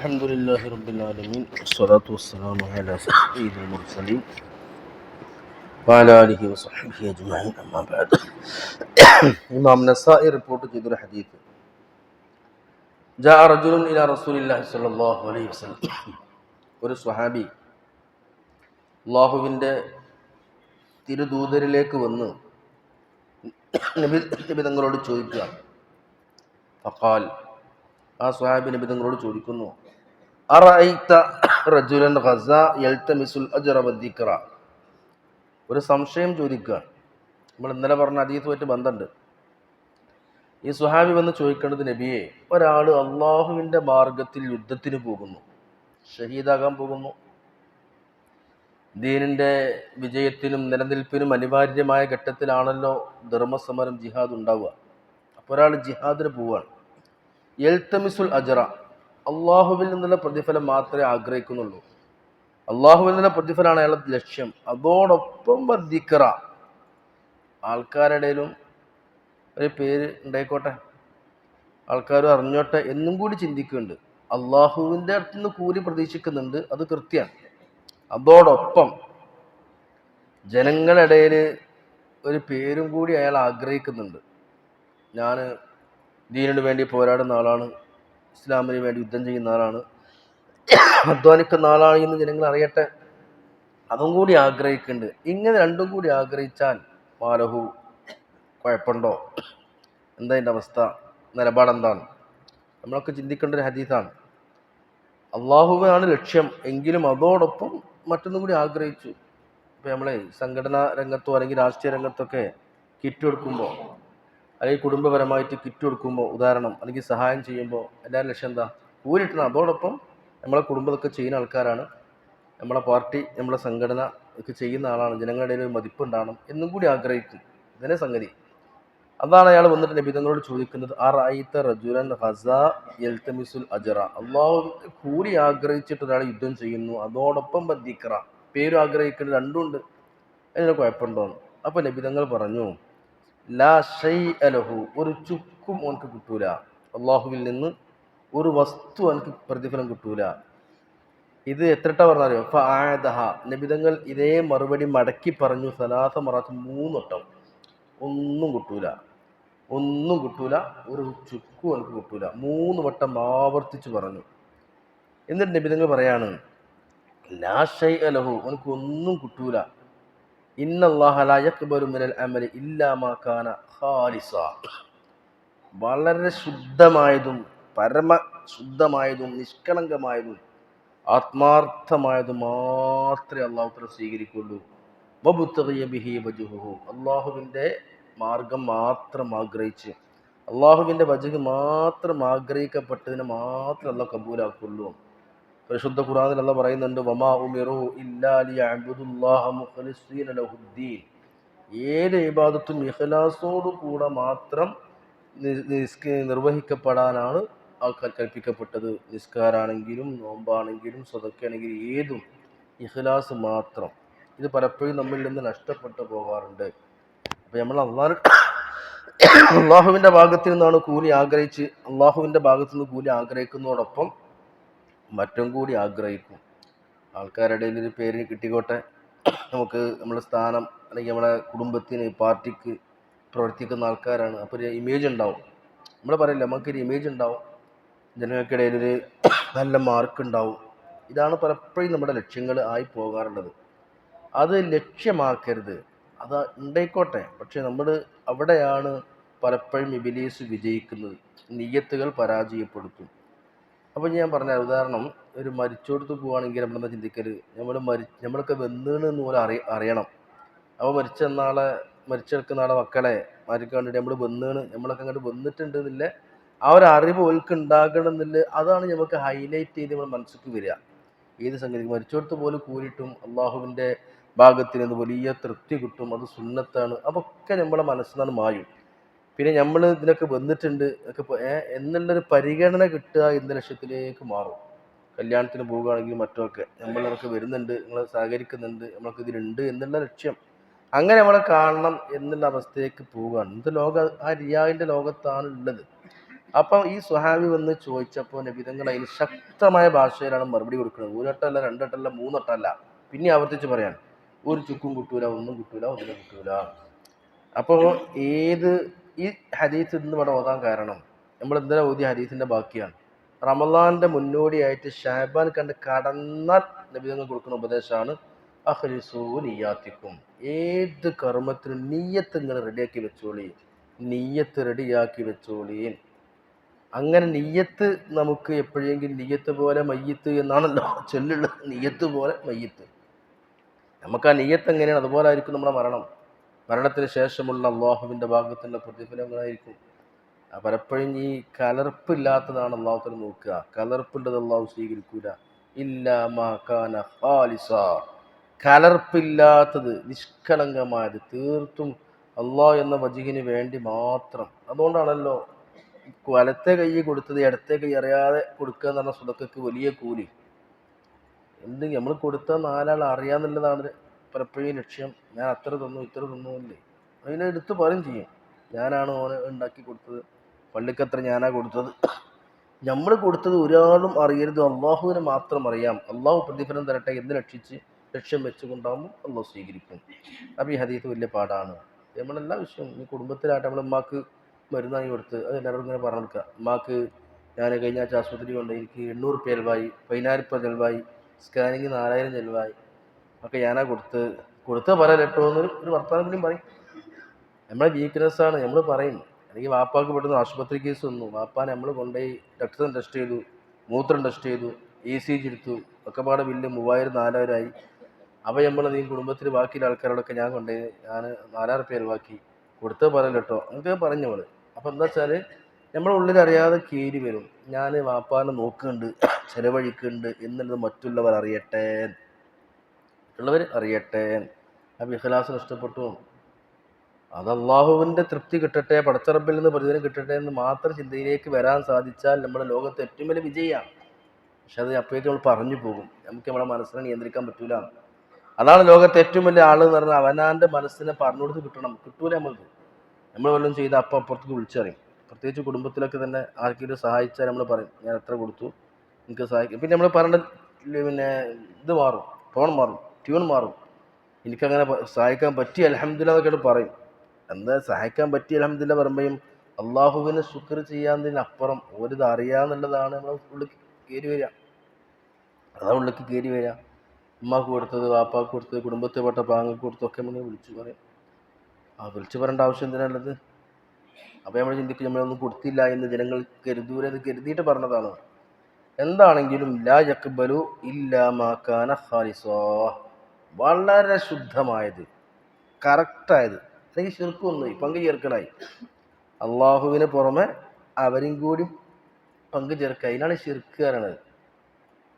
الحمد لله رب العالمين والصلاة والسلام على سيد المرسلين وعلى آله وصحبه أجمعين أما بعد. ഇമാം നസായി റിപ്പോർട്ട് ചെയ്തൊരു ഹദീത്ത്, ജാഅ റജുലുൻ ഇലാ റസൂലില്ലാഹി സ്വല്ലല്ലാഹു അലൈഹി വസല്ലം, ഒരു സ്വഹാബി അല്ലാഹുവിൻ്റെ തിരുദൂതരിലേക്ക് വന്ന് നബി തങ്ങളോട് ചോദിക്കുക. ഫഖാൽ, ആ സ്വഹാബി നബി തങ്ങളോട് ചോദിക്കുന്നു, അറഅയ്ത റജുലൻ ഗസാ യൽതമിസുൽ അജ്റ വദ്ദിക്റ. ഒരു സംശയം ചോദിക്കുകയാണ്. നമ്മൾ ഇന്നലെ പറഞ്ഞ ഹദീസുമായിട്ട് ബന്ധമുണ്ട്. ഈ സ്വഹാബി വന്ന് ചോദിക്കേണ്ടത്, നബിയെ, ഒരാൾ അള്ളാഹുവിൻ്റെ മാർഗത്തിൽ യുദ്ധത്തിന് പോകുന്നു, ഷഹീദാകാൻ പോകുന്നു, ദീനിൻ്റെ വിജയത്തിനും നിലനിൽപ്പിനും അനിവാര്യമായ ഘട്ടത്തിലാണല്ലോ ധർമ്മസമരം, ജിഹാദ് ഉണ്ടാവുക. അപ്പോൾ ഒരാൾ ജിഹാദിന് പോവുകയാണ്. യൽതമിസുൽ അജ്റ, അള്ളാഹുവിൽ നിന്നുള്ള പ്രതിഫലം മാത്രമേ ആഗ്രഹിക്കുന്നുള്ളൂ. അള്ളാഹുവിൽ നിന്നുള്ള പ്രതിഫലമാണ് അയാളുടെ ലക്ഷ്യം. അതോടൊപ്പം ദിക്റ, ആൾക്കാരുടെ ഇടയിലും ഒരു പേര് ഉണ്ടായിക്കോട്ടെ, ആൾക്കാർ അറിഞ്ഞോട്ടെ എന്നും കൂടി ചിന്തിക്കുന്നുണ്ട്. അള്ളാഹുവിൻ്റെ അടുത്ത് നിന്ന് കൂലി പ്രതീക്ഷിക്കുന്നുണ്ട്, അത് കൃത്യമാണ്. അതോടൊപ്പം ജനങ്ങളിടയിൽ ഒരു പേരും കൂടി അയാൾ ആഗ്രഹിക്കുന്നുണ്ട്. ഞാൻ ദീനിനു വേണ്ടി പോരാടുന്ന ആളാണ്, ഇസ്ലാമിന് വേണ്ടി യുദ്ധം ചെയ്യുന്ന ആളാണ്, അധ്വാനിക്കുന്ന ആളാണ് എന്ന് ജനങ്ങൾ അറിയട്ടെ, അതും കൂടി ആഗ്രഹിക്കുന്നുണ്ട്. ഇങ്ങനെ രണ്ടും കൂടി ആഗ്രഹിച്ചാൽ മാലഹു, കുഴപ്പമുണ്ടോ? എന്താ അതിൻ്റെ അവസ്ഥ, നിലപാടെന്താണ്? നമ്മളൊക്കെ ചിന്തിക്കേണ്ട ഒരു ഹദീസാണ്. അള്ളാഹുവാണ് ലക്ഷ്യം എങ്കിലും അതോടൊപ്പം മറ്റൊന്നും കൂടി ആഗ്രഹിച്ചു. ഇപ്പം നമ്മളെ സംഘടനാ രംഗത്തോ അല്ലെങ്കിൽ രാഷ്ട്രീയ രംഗത്തൊക്കെ കിറ്റ് കൊടുക്കുമ്പോൾ, അല്ലെങ്കിൽ കുടുംബപരമായിട്ട് കിറ്റ് കൊടുക്കുമ്പോൾ, ഉദാഹരണം, അല്ലെങ്കിൽ സഹായം ചെയ്യുമ്പോൾ എല്ലാവരും ലക്ഷ്യം എന്താ? കൂലിട്ടണം. അതോടൊപ്പം നമ്മളെ കുടുംബമൊക്കെ ചെയ്യുന്ന ആൾക്കാരാണ്, നമ്മളെ പാർട്ടി, നമ്മളെ സംഘടന ഒക്കെ ചെയ്യുന്ന ആളാണ്, ജനങ്ങളുടെ ഇടയിൽ മതിപ്പുണ്ടാകണം എന്നും കൂടി ആഗ്രഹിക്കും. ഇതിനെ സംഗതി അതാണ്. അയാൾ വന്നിട്ട് നബി തങ്ങളോട് ചോദിക്കുന്നത്, അറഅയ്ത റജുലൻ ഗസാ യൽതമിസുൽ അജ്റ, അള്ളാഹുവിൻ്റെ കൂലി ആഗ്രഹിച്ചിട്ട് ഒരാൾ യുദ്ധം ചെയ്യുന്നു, അതോടൊപ്പം ദിക്റ, പേരും ആഗ്രഹിക്കുന്നത്, രണ്ടുമുണ്ട്, അതിന് കുഴപ്പമുണ്ടോന്ന്. അപ്പോൾ നബി തങ്ങൾ പറഞ്ഞു, ലാ ഷൈഅ ലഹു, ഒരു ചുക്കും അവനക്ക് കിട്ടൂല, അള്ളാഹുവിൽ നിന്ന് ഒരു വസ്തു അവനക്ക് പ്രതിഫലം കിട്ടൂല. ഇത് എത്രട്ട പറഞ്ഞാലോ, ഫഅഅദഹ, നബി തങ്ങൾ ഇതേ മറുപടി മടക്കി പറഞ്ഞു, സലാസ മറാത്ത്, 3 വട്ടം. ഒന്നും കിട്ടൂല, ഒന്നും കിട്ടൂല, ഒരു ചുക്കും അവനക്ക് കിട്ടൂല. 3 വട്ടം ആവർത്തിച്ച് പറഞ്ഞു. എന്നിട്ട് നബി തങ്ങൾ പറയാണ്, ലാ ഷൈഅ ലഹു, അവനക്ക് ഒന്നും കിട്ടൂല. ഇന്നല്ലാഹ ലാ യഖ്ബലു മിനൽ അമലി ഇല്ലാ മാ കാന ഖാലിസ, വളരെ ശുദ്ധമായതും പരമശുദ്ധമായതും നിഷ്കളങ്കമായതും ആത്മാർത്ഥമായതും മാത്രമേ അള്ളാഹു തആല സ്വീകരിക്കുള്ളൂ. വബുതഗിയ ബിഹി വജ്ഹുഹു, അള്ളാഹുവിൻ്റെ മാർഗം മാത്രം ആഗ്രഹിച്ച്, അള്ളാഹുവിൻ്റെ വജ്ഹ് മാത്രം ആഗ്രഹിക്കപ്പെട്ടതിനെ മാത്രം അള്ളാഹ് കബൂലാക്കുള്ളൂ. പരിശുദ്ധ ഖുർആനിൽ അള്ളാഹ് പറയുന്നുണ്ട്, വമാ ഉമിറു ഇല്ലാ ലിയഅബ്ദുല്ലാഹ മുഖ്ലിസീന ലഹുദ്ദീൻ, ഏത് ഇബാദത്തും ഇഖ്ലാസോട് കൂടെ മാത്രം നിർവഹിക്കപ്പെടാനാണ് കൽപ്പിക്കപ്പെട്ടത്. നിസ്കാരാണെങ്കിലും നോമ്പാണെങ്കിലും സ്വതക്കയാണെങ്കിലും ഏതും ഇഖ്ലാസ് മാത്രം. ഇത് പലപ്പോഴും നമ്മളിൽ നിന്ന് നഷ്ടപ്പെട്ടു പോകാറുണ്ട്. അപ്പം നമ്മൾ അള്ളാഹുവിൻ്റെ ഭാഗത്തു നിന്നാണ് കൂലി ആഗ്രഹിച്ച്, അള്ളാഹുവിൻ്റെ ഭാഗത്തു നിന്ന് കൂലി ആഗ്രഹിക്കുന്നതോടൊപ്പം മറ്റും കൂടി ആഗ്രഹിക്കും. ആൾക്കാരുടെ ഇടയിൽ ഒരു പേരിന് കിട്ടിക്കോട്ടെ, നമുക്ക് നമ്മുടെ സ്ഥാനം, അല്ലെങ്കിൽ നമ്മുടെ കുടുംബത്തിന്, പാർട്ടിക്ക് പ്രവർത്തിക്കുന്ന ആൾക്കാരാണ്, അപ്പോൾ ഒരു ഇമേജ് ഉണ്ടാവും. നമ്മൾ പറയില്ല, നമുക്കൊരു ഇമേജ് ഉണ്ടാവും, ജനങ്ങൾക്കിടയിലൊരു നല്ല മാർക്ക് ഉണ്ടാവും. ഇതാണ് പലപ്പോഴും നമ്മുടെ ലക്ഷ്യങ്ങൾ ആയി പോകാറുള്ളത്. അത് ലക്ഷ്യമാക്കരുത്, അത് ഉണ്ടായിക്കോട്ടെ, പക്ഷെ നമ്മൾ അവിടെയാണ് പലപ്പോഴും ഇബ്ലീസ് വിജയിക്കുന്നത്, നിയ്യത്തുകൾ പരാജയപ്പെടുത്തും. അപ്പോൾ ഞാൻ പറഞ്ഞ ഉദാഹരണം, ഒരു മരിച്ചോടത്ത് പോവുകയാണെങ്കിൽ നമ്മളെന്താ ചിന്തിക്കരുത്, നമ്മളൊക്കെ വെന്നേന്ന് പോലെ അറിയണം. അപ്പോൾ മരിച്ചെടുക്കുന്ന ആളെ മക്കളെ മാർക്ക് കണ്ടിട്ട് നമ്മൾ വെന്നേണ്, നമ്മളൊക്കെ അങ്ങോട്ട് വന്നിട്ടുണ്ട് എന്നില്ല ആ ഒരു അറിവ് ഓൽക്ക് ഉണ്ടാകണം എന്നില്ല. അതാണ് നമുക്ക് ഹൈലൈറ്റ് ചെയ്ത് നമ്മൾ മനസ്സിലേക്ക് വരിക. ഏത് സംഗതി മരിച്ചോടത്ത് പോലും കൂടിയിട്ടും അള്ളാഹുവിൻ്റെ ഭാഗത്തിൽ നിന്ന് വലിയ തൃപ്തി കിട്ടും, അത് സുന്നത്താണ്, അതൊക്കെ നമ്മളെ മനസ്സിൽ നിന്നാണ് മായും. പിന്നെ നമ്മൾ ഇതിനൊക്കെ വന്നിട്ടുണ്ട് ഒക്കെ എന്നുള്ളൊരു പരിഗണന കിട്ടുക എന്ന ലക്ഷ്യത്തിലേക്ക് മാറും. കല്യാണത്തിന് പോവുകയാണെങ്കിൽ മറ്റൊക്കെ നമ്മളൊക്കെ വരുന്നുണ്ട്, നിങ്ങൾ സഹകരിക്കുന്നുണ്ട്, നമ്മൾക്ക് ഇതിലുണ്ട് എന്നുള്ള ലക്ഷ്യം, അങ്ങനെ നമ്മളെ കാണണം എന്നുള്ള അവസ്ഥയിലേക്ക് പോവുകയാണ്. ഇത് ആ റിയായിൻ്റെ ലോകത്താണ് ഉള്ളത്. അപ്പം ഈ സ്വഹാബി വന്ന് ചോദിച്ചപ്പോൾ നബിതങ്ങൾ അതിന് ശക്തമായ ഭാഷയിലാണ് മറുപടി കൊടുക്കുന്നത്. ഒരട്ടല്ല, രണ്ടട്ടല്ല, മൂന്നട്ടല്ല, പിന്നെ ആവർത്തിച്ച് പറയാണ്, ഒരു ചുക്കും കിട്ടൂല, ഒന്നും കിട്ടൂല, ഒന്നും കിട്ടൂല. അപ്പോൾ ഈ ഹദീസ് ഇന്ന് ഇവിടെ ഓതാൻ കാരണം, നമ്മൾ എന്തിനാ ഓതിയ ഹദീസിന്റെ ബാക്കിയാണ്. റമളാന്റെ മുന്നോടിയായിട്ട് ഷാബാൻ കണ്ട് കടന്നാൽ നബിതങ്ങൾ കൊടുക്കുന്ന ഉപദേശമാണ് അഖ്ലിസൂ നിയ്യാത്തിക്കും. ഏത് കർമ്മത്തിനും നിയ്യത്ത് ഇങ്ങനെ റെഡിയാക്കി വെച്ചോളി, നിയ്യത്ത് റെഡിയാക്കി വെച്ചോളീൻ. അങ്ങനെ നിയ്യത്ത് നമുക്ക് എപ്പോഴെങ്കിലും നിയ്യത്ത് പോലെ മയ്യത്ത് എന്നാണല്ലോ ചൊല്ലുള്ളത്. നിയ്യത്ത് പോലെ മയ്യത്ത്, നമുക്ക് ആ നിയ്യത്ത് എങ്ങനെയാണ് അതുപോലെ ആയിരിക്കും നമ്മുടെ മരണത്തിന് ശേഷമുള്ള അള്ളാഹുവിൻ്റെ ഭാഗത്തുള്ള പ്രതിഫലങ്ങളായിരിക്കും. പലപ്പോഴും ഈ കലർപ്പില്ലാത്തതാണ് അള്ളാഹുത്തിന് നോക്കുക. കലർപ്പുള്ളത് അള്ളാഹു സ്വീകരിക്കൂല. ഇല്ലാ മാ കാന ഖാലിസ, കലർപ്പില്ലാത്തത്, നിഷ്കളങ്കമായത് തീർത്തും അള്ളാഹ് എന്ന വജഹിന് വേണ്ടി മാത്രം. അതുകൊണ്ടാണല്ലോ വലത്തെ കൈ കൊടുത്തത് ഇടത്തെ കൈ അറിയാതെ കൊടുക്കുക എന്ന് പറഞ്ഞ സ്വതക്കക്ക് വലിയ കൂലി. നമ്മൾ കൊടുത്ത നാലാൾ അറിയാന്നുള്ളതാണ് പലപ്പോഴും ലക്ഷ്യം. ഞാൻ അത്ര തന്നു ഇത്ര തന്നു അല്ലേ, അതിനെടുത്ത് പറയും ചെയ്യും, ഞാനാണ് ഓനെ ഉണ്ടാക്കി കൊടുത്തത്, പള്ളിക്കത്ര ഞാനാ കൊടുത്തത്. നമ്മൾ കൊടുത്തത് ഒരാളും അറിയരുത്, അള്ളാഹുവിനെ മാത്രം അറിയാം. അള്ളാഹു പ്രതിഫലം തരട്ടെ എന്ന് ലക്ഷ്യം വെച്ചുകൊണ്ടാകുമ്പോൾ അള്ളാഹു സ്വീകരിക്കും. അപ്പോൾ ഈ ഹദീസ് വലിയ പാടാണ്. നമ്മളെല്ലാ വിഷയവും ഈ കുടുംബത്തിലായിട്ട് നമ്മൾ ഉമ്മാക്ക് മരുന്ന് വാങ്ങി കൊടുത്ത് അത് എല്ലാവരും ഇങ്ങനെ പറഞ്ഞു കൊടുക്കുക. ഉമ്മാക്ക് ഞാൻ കഴിഞ്ഞ ആഴ്ച ആശുപത്രി കൊണ്ട് എനിക്ക് 800 റുപ്യ ചിലവായി, 10000 ചിലവായി, സ്കാനിങ് 4000 ചിലവായി, ഒക്കെ ഞാനാ കൊടുത്ത് പറയല്ലോ എന്നൊരു വർത്തമാനം കൂടിയും പറയും. നമ്മളെ വീക്ക്നെസ്സാണ്, നമ്മൾ പറയും. അല്ലെങ്കിൽ വാപ്പാക്ക് പെട്ടെന്ന് ആശുപത്രി കേസ് വന്നു, വാപ്പാനെ നമ്മൾ കൊണ്ടുപോയി രക്തം ടെസ്റ്റ് ചെയ്തു, മൂത്രം ടെസ്റ്റ് ചെയ്തു, ECG എടുത്തു, ഒക്കെ പാടെ ബില്ല് 3000 4000 ആയി. അപ്പോൾ നമ്മൾ ഈ കുടുംബത്തിൽ ബാക്കിയുള്ള ആൾക്കാരോടൊക്കെ ഞാൻ 4000 റുപ്യ ചിലവാക്കി, കൊടുത്തത് പറയല്ലോ കേട്ടോ എന്നൊക്കെ പറഞ്ഞു നമ്മൾ. അപ്പോൾ എന്താ വെച്ചാൽ നമ്മുടെ ഉള്ളിൽ അറിയാതെ കീരി വരും, ഞാൻ വാപ്പാനെ നോക്കുന്നുണ്ട്, ചിലവഴിക്കുന്നുണ്ട് എന്നുള്ളത് മറ്റുള്ളവർ അറിയട്ടെ. അപ്പോൾ ഇഖ്ലാസ് നഷ്ടപ്പെട്ടു. അത് അള്ളാഹുവിൻ്റെ തൃപ്തി കിട്ടട്ടെ, പടച്ചറബിൽ നിന്ന് പ്രതിഫലം കിട്ടട്ടെ എന്ന് മാത്രം ചിന്തയിലേക്ക് വരാൻ സാധിച്ചാൽ നമ്മുടെ ലോകത്ത് ഏറ്റവും വലിയ വിജയമാണ്. പക്ഷെ അത് അപ്പോഴേക്കും നമ്മൾ പറഞ്ഞു പോകും, നമുക്ക് നമ്മളെ മനസ്സിനെ നിയന്ത്രിക്കാൻ പറ്റൂല. അതാണ് ലോകത്തെ ഏറ്റവും വലിയ ആൾ എന്ന് പറഞ്ഞാൽ അവനാൻ്റെ മനസ്സിനെ പറഞ്ഞു കൊടുത്ത് കിട്ടൂല. നമ്മൾ വല്ലതും ചെയ്ത് അപ്പുറത്തേക്ക് വിളിച്ചറിയും. പ്രത്യേകിച്ച് കുടുംബത്തിലൊക്കെ തന്നെ ആർക്കെങ്കിലും സഹായിച്ചാൽ നമ്മൾ പറയും, ഞാൻ എത്ര കൊടുത്തു, എനിക്ക് സഹായിക്കും. പിന്നെ നമ്മൾ പറഞ്ഞ ഇത് മാറും, ടോൺ മാറും, ട്യൂൺ മാറും. എനിക്കങ്ങനെ സഹായിക്കാൻ പറ്റി അൽഹംദുലില്ലാഹ് എന്നൊക്കെ പറയും. എന്താ സഹായിക്കാൻ പറ്റി അൽഹംദുലില്ലാഹ് പറയുമ്പോഴും അള്ളാഹുവിനെ ശുക്ർ ചെയ്യാന്നതിനപ്പുറം ഒരിത് അറിയാന്നുള്ളതാണ് നമ്മളെ ഉള്ളിൽ കയറി വരിക. അതാ ഉള്ളിലേക്ക് കയറി വരിക. ഉമ്മാക്ക് കൊടുത്തത്, വാപ്പാക്ക് കൊടുത്തത്, കുടുംബത്തിൽപ്പെട്ട പാങ്ങൾക്ക് കൊടുത്തൊക്കെ നമ്മൾ വിളിച്ചു പറയും. വിളിച്ചു പറയേണ്ട ആവശ്യം എന്തിനാണുള്ളത്? അപ്പോൾ നമ്മൾ ചിന്തിക്കും നമ്മളൊന്നും കൊടുത്തില്ല എന്ന് ജനങ്ങൾ കരുതിയിട്ട് പറഞ്ഞതാണ്. എന്താണെങ്കിലും ലാ യഖ്ബലു ഇല്ലാ മാ കാന ഖാലിസാ, വളരെ ശുദ്ധമായത്, കറക്റ്റായത്. അല്ലെങ്കിൽ ശിർക്കൊന്നും പങ്കു ചേർക്കലായി, അള്ളാഹുവിന് പുറമെ അവരും കൂടി പങ്കു ചേർക്കുക, അതിനാണ് ശിർക്ക് പറയണത്.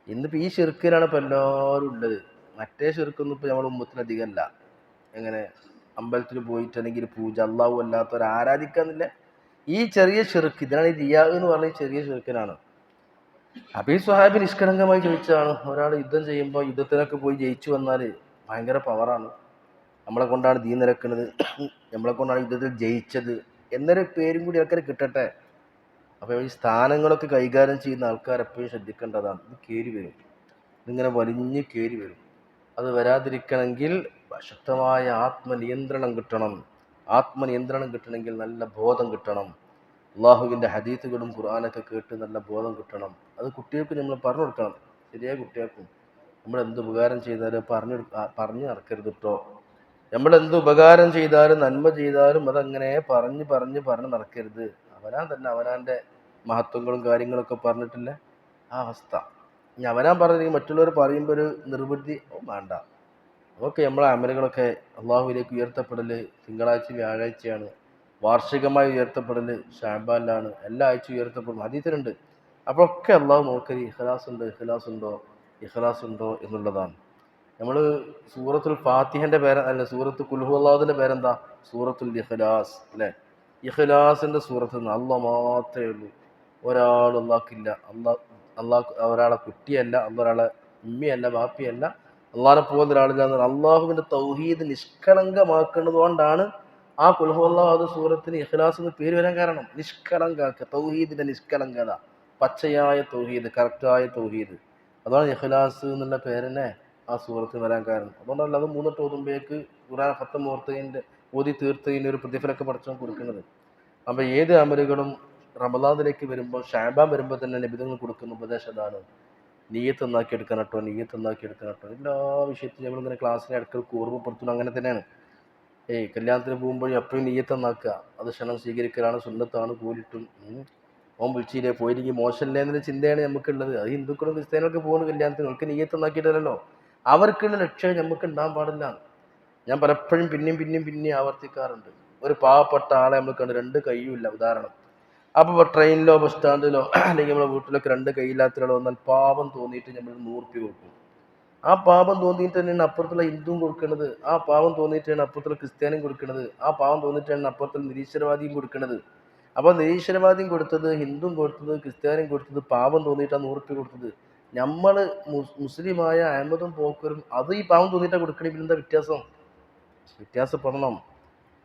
ഇന്നിപ്പോൾ ഈ ശിർക്കിലാണ് ഇപ്പോൾ എല്ലാവരും ഉള്ളത്. മറ്റേ ശിർക്കൊന്നും ഇപ്പോൾ നമ്മുടെ ഉമ്മത്തിലധികമല്ല. എങ്ങനെ അമ്പലത്തിൽ പോയിട്ട് അല്ലെങ്കിൽ പൂജ, അള്ളാഹു അല്ലാത്തവരെ ആരാധിക്കാന്നില്ല, ഈ ചെറിയ ശിർക്ക്, ഇതിനാണ് ഈ റിയാ എന്ന് പറഞ്ഞ ചെറിയ ശിർക്കിനാണ്. അപ്പോൾ ഈ സ്വഹാബി നിഷ്കളങ്കമായി ചോദിച്ചതാണ്, ഒരാൾ യുദ്ധം ചെയ്യുമ്പോൾ യുദ്ധത്തിനൊക്കെ പോയി ജയിച്ചു വന്നാൽ ഭയങ്കര പവറാണ്, നമ്മളെ കൊണ്ടാണ് ദീൻ നിരക്കുന്നത്, നമ്മളെ കൊണ്ടാണ് യുദ്ധത്തിൽ ജയിച്ചത് എന്നൊരു പേരും കൂടി ആൾക്കാർ കിട്ടട്ടെ. അപ്പോൾ ഈ സ്ഥാനങ്ങളൊക്കെ കൈകാര്യം ചെയ്യുന്ന ആൾക്കാർ എപ്പോഴും ശ്രദ്ധിക്കേണ്ടതാണ്. ഇത് കയറി വരും, ഇതിങ്ങനെ വലിഞ്ഞ് കയറി വരും. അത് വരാതിരിക്കണമെങ്കിൽ ശക്തമായ ആത്മനിയന്ത്രണം കിട്ടണമെങ്കിൽ നല്ല ബോധം കിട്ടണം. അള്ളാഹുവിൻ്റെ ഹദീസുകളും ഖുർആനൊക്കെ കേട്ട് നല്ല ബോധം കിട്ടണം. അത് കുട്ടികൾക്ക് നമ്മൾ പറഞ്ഞു കൊടുക്കണം. ശരിയായ കുട്ടികൾക്കും നമ്മൾ എന്ത് ഉപകാരം ചെയ്താലും പറഞ്ഞു നടക്കരുത് കേട്ടോ. നമ്മൾ എന്ത് ഉപകാരം ചെയ്താലും നന്മ ചെയ്താലും അതങ്ങനെ പറഞ്ഞ് നടക്കരുത്. അവനാൻ തന്നെ അവനാൻ്റെ മഹത്വങ്ങളും കാര്യങ്ങളൊക്കെ പറഞ്ഞിട്ടില്ല ആ അവസ്ഥ. ഇനി അവനാൻ പറഞ്ഞില്ലെങ്കിൽ മറ്റുള്ളവർ പറയുമ്പോൾ ഒരു നിർവൃത്തി വേണ്ട. നമുക്ക് നമ്മളെ അമലുകളൊക്കെ അള്ളാഹുവിലേക്ക് ഉയർത്തപ്പെടൽ തിങ്കളാഴ്ച വ്യാഴാഴ്ചയാണ്, വാർഷികമായി ഉയർത്തപ്പെടൽ ഷഅബാനിലാണ്, എല്ലാ ആഴ്ചയും ഉയർത്തപ്പെടും, ഹദീസിലുണ്ട്. അപ്പോഴൊക്കെ അള്ളാഹു നോക്കരി ഇഖ്ലാസ് ഉണ്ടോ എന്നുള്ളതാണ്. നമ്മൾ സൂറത്തുൽ ഫാത്തിഹൻ്റെ സൂറത്ത് ഖുൽ ഹുവല്ലാഹുവിൻ്റെ പേരെന്താ? സൂറത്തുൽ ഇഖ്ലാസ് അല്ലേ? ഇഖ്ലാസിൻ്റെ സൂറത്ത് നിന്ന് അള്ളാഹ് മാത്രമേ ഉള്ളൂ, ഒരാളും അള്ളാഹ്ക്കില്ല. അള്ളാഹ് ഒരാളെ കുട്ടിയല്ല, ഒരാളെ ഉമ്മയല്ല, വാപ്പിയല്ല, അള്ളാഹിനെ പോലെ ഒരാളില്ല. അള്ളാഹുവിൻ്റെ തൗഹീദ് നിഷ്കളങ്കമാക്കുന്നത് കൊണ്ടാണ് ആ ഖുൽ ഹുവല്ലാഹ് സൂറത്തിന് ഇഖ്ലാസ് എന്ന് പേര് വരാൻ കാരണം നിഷ്കളങ്കാക്ക, തൗഹീദിന്റെ നിഷ്കളങ്കത, പച്ചയായ തൗഹീദ്, കറക്റ്റായ തൗഹീദ്. അതാണ് ഇഖ്ലാസ് എന്നുള്ള പേരിനെ ആ സൂറത്തിന് വരാൻ കാരണം. അതുകൊണ്ടല്ല അത് മൂന്നിട്ട് ഓതുമ്പോഴേക്ക് ഖുർആൻ ഖത്തം ഓതി തീർത്തതിന് ഒരു പ്രതിഫലമൊക്കെ പഠിച്ചാൽ കൊടുക്കുന്നത്. അപ്പൊ ഏത് അമലുകളും റമദാനിലേക്ക് വരുമ്പോൾ, ഷഅബാൻ വരുമ്പോൾ തന്നെ നബിതങ്ങൾ കൊടുക്കുന്ന ഉപദേശം അതാണ്: നീയത്ത് നന്നാക്കി എടുക്കണം കേട്ടോ, നീയത്ത് നന്നാക്കി എടുക്കണം കേട്ടോ. എല്ലാ വിഷയത്തിലും നമ്മളിങ്ങനെ ക്ലാസ്സിനെ ഇടയ്ക്ക് ഓർമ്മപ്പെടുത്തുന്നു. അങ്ങനെ തന്നെയാണ്. കല്യാണത്തിന് പോകുമ്പോൾ എപ്പോഴും നീയത്ത് നന്നാക്കുക. അത് ക്ഷണം സ്വീകരിക്കലാണ്, സുന്നത്താണ്, കൂലിട്ടും. ഓൻ വിളിച്ചില്ലേ, പോയില്ലെങ്കിൽ മോശമല്ലേ എന്നൊരു ചിന്തയാണ് നമുക്കുള്ളത്. അത് ഹിന്ദുക്കളും ക്രിസ്ത്യാനികളൊക്കെ പോകുന്ന കല്യാണത്തിന് അവർക്ക് നീയത്ത് നന്നാക്കിയിട്ടല്ലോ. അവർക്കുള്ള ലക്ഷ്യം നമുക്ക് ഉണ്ടാകാൻ പാടില്ല. ഞാൻ പലപ്പോഴും പിന്നെയും ആവർത്തിക്കാറുണ്ട്. ഒരു പാവപ്പെട്ട ആളെ നമ്മൾ കണ്ട് രണ്ട് കൈയുമില്ല, ഉദാഹരണം. അപ്പോൾ ട്രെയിനിലോ ബസ് സ്റ്റാൻഡിലോ അല്ലെങ്കിൽ നമ്മുടെ വീട്ടിലൊക്കെ രണ്ട് കൈയില്ലാത്ത ഒരാൾ വന്നാൽ പാപം തോന്നിയിട്ട് നമ്മൾ 100 രൂപ കൊടുക്കും. ആ പാപം തോന്നിയിട്ട് തന്നെയാണ് അപ്പുറത്തുള്ള ഹിന്ദുവും കൊടുക്കുന്നത്. ആ പാപം തോന്നിയിട്ടാണ് അപ്പുറത്തുള്ള ക്രിസ്ത്യാനിയും കൊടുക്കുന്നത്. ആ പാപം തോന്നിയിട്ടാണ് അപ്പുറത്തുള്ള നിരീശ്വരവാദിയും കൊടുക്കുന്നത്. അപ്പോൾ നിരീശ്വരവാദിയും കൊടുത്തത്, ഹിന്ദുവും കൊടുത്തത്, ക്രിസ്ത്യാനിയും കൊടുത്തത് പാപം തോന്നിയിട്ടാണ് 100 രൂപ കൊടുത്തത്. നമ്മൾ മുസ്ലിമായ അഹമ്മദും പോക്കരും അത് ഈ പാവം തോന്നിയിട്ടാണ് കൊടുക്കണേ. പിന്നെന്താ വ്യത്യാസപ്പെടണം.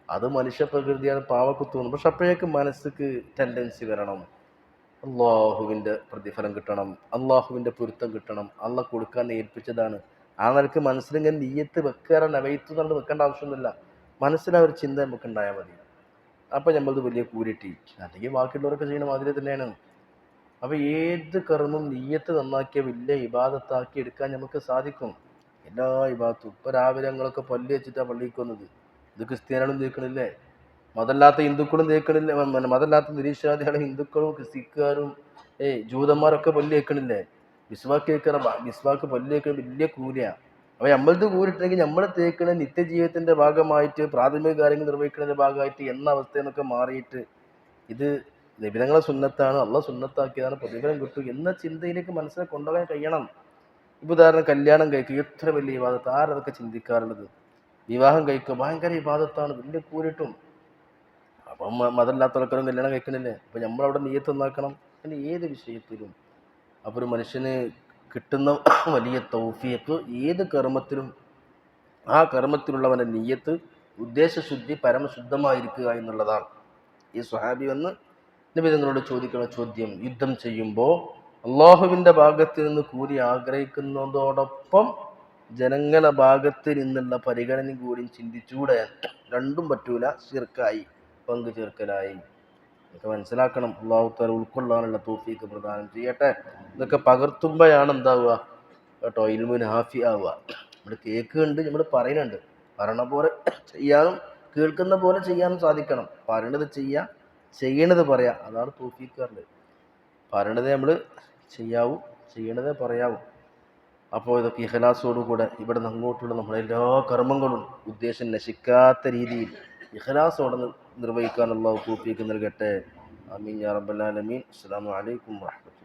അത് മനുഷ്യ പ്രകൃതിയാണ്, പാവക്ക് തോന്നും. പക്ഷെ അപ്പോഴേക്ക് മനസ്സിക്ക് ടെൻഡൻസി വരണം, അള്ളാഹുവിൻ്റെ പ്രതിഫലം കിട്ടണം, അള്ളാഹുവിൻ്റെ പൊരുത്തം കിട്ടണം, അള്ളാഹ് കൊടുക്കാൻ ഏൽപ്പിച്ചതാണ്. ആ നിലക്ക് മനസ്സിലിങ്ങനെ നീയത്ത് വെക്കാറാണ്. നവൈത്ത് എന്നുള്ളത് വെക്കേണ്ട ആവശ്യമൊന്നുമില്ല. മനസ്സിലാ ഒരു ചിന്ത നമുക്ക് ഉണ്ടായാൽ മതി. അപ്പം നമ്മളത് വലിയ കൂലിട്ടി, അല്ലെങ്കിൽ ബാക്കിയുള്ളവരൊക്കെ ചെയ്യുന്ന മാതിരി തന്നെയാണ്. അപ്പോൾ ഏത് കർമ്മം നീയത്ത് നന്നാക്കിയ വലിയ ഇബാദത്താക്കി എടുക്കാൻ നമുക്ക് സാധിക്കും. എല്ലാ ഇബാദത്തും. ഇപ്പോൾ രാവിലെ ഞങ്ങളൊക്കെ പല്ല് വെച്ചിട്ടാണ് പള്ളിക്ക് വന്നത്. ഇത് ക്രിസ്ത്യാനികളും തേക്കണില്ലേ, മതമല്ലാത്ത ഹിന്ദുക്കളും തേക്കണില്ലേ, മതമല്ലാത്ത നിരീശ്വരാദികളും ഹിന്ദുക്കളും സിഖുകാരും ജൂതന്മാരൊക്കെ പല്ല് തേക്കണില്ലേ. മിസ്വാക്ക് പല്ല് തേക്കണ വലിയ കൂലിയാണ്. അപ്പോൾ നമ്മളത് കൂലിട്ടുണ്ടെങ്കിൽ നമ്മൾ തേക്കണ നിത്യജീവിതത്തിൻ്റെ ഭാഗമായിട്ട്, പ്രാഥമിക കാര്യങ്ങൾ നിർവഹിക്കുന്നതിൻ്റെ ഭാഗമായിട്ട് എന്ന അവസ്ഥയെന്നൊക്കെ മാറിയിട്ട് ഇത് നബിതങ്ങളെ സുന്നത്താണ്, അള്ളാഹ് സുന്നത്താക്കിയതാണ്, പ്രതിഫലം കിട്ടും എന്ന ചിന്തയിലേക്ക് മനസ്സിനെ കൊണ്ടുപോകാൻ കഴിയണം. ഇപ്പോൾ ഉദാഹരണം, കല്യാണം കഴിക്കുക എത്ര വലിയ വിവാദത്ത്, ആരതൊക്കെ ചിന്തിക്കാറുള്ളത്? വിവാഹം കഴിക്കുക ഭയങ്കര വിവാദത്താണ്, വലിയ കൂലിട്ടും. അപ്പം മതമില്ലാത്തവർക്കും കല്യാണം കഴിക്കണില്ലേ. അപ്പം നമ്മളവിടെ നീയത്ത് നന്നാക്കണം. പിന്നെ ഏത് വിഷയത്തിലും അപ്പോൾ ഒരു മനുഷ്യന് കിട്ടുന്ന വലിയ തൗഫീഖ് ഏത് കർമ്മത്തിലും ആ കർമ്മത്തിലുള്ളവൻ്റെ നീയത്ത്, ഉദ്ദേശശുദ്ധി പരമശുദ്ധമായിരിക്കുക എന്നുള്ളതാണ്. ഈ സ്വഹാബി വന്ന് നബി തങ്ങളോട് ചോദിക്കുന്ന ചോദ്യം, യുദ്ധം ചെയ്യുമ്പോൾ അള്ളാഹുവിൻ്റെ ഭാഗത്ത് നിന്ന് കൂലി ആഗ്രഹിക്കുന്നതോടൊപ്പം ജനങ്ങളുടെ ഭാഗത്ത് നിന്നുള്ള പരിഗണന കൂടി ചിന്തിച്ചൂടെ? രണ്ടും പറ്റൂല, ശിർക്കായി, പങ്കു ചേർക്കലായി. ഇതൊക്കെ മനസ്സിലാക്കണം. അള്ളാഹു തആല ഉൾക്കൊള്ളാനുള്ള തൗഫീഖ് പ്രദാനം ചെയ്യട്ടെ. ഇതൊക്കെ പകർത്തുമ്പോഴാണ് എന്താവുക കേട്ടോ, ഇൽമു നാഫി ആവുക. നമ്മൾ കേൾക്കുന്നുണ്ട്, നമ്മൾ പറയുന്നുണ്ട്, പറയണ പോലെ ചെയ്യാനും കേൾക്കുന്ന പോലെ ചെയ്യാനും സാധിക്കണം. പറയണത് ചെയ്യുക, ചെയ്യണത് പറയാം, അതാണ് തൗഫീഖ്. പറയണതേ നമ്മൾ ചെയ്യാവൂ, ചെയ്യണതേ പറയാവൂ. അപ്പോൾ ഇതൊക്കെ ഇഖ്ലാസോടുകൂടെ ഇവിടെ നിന്ന് അങ്ങോട്ടുള്ള നമ്മളെല്ലാ കർമ്മങ്ങളും ഉദ്ദേശം നശിക്കാത്ത രീതിയിൽ ഇഖ്ലാസോടെ നിർവഹിക്കാൻ അല്ലാഹു തൗഫീഖ് നൽകട്ടെ. ആമീൻ യാ റബ്ബൽ ആലമീൻ. അസ്സലാമു അലൈക്കും വറഹ്മത്തുള്ളാഹി.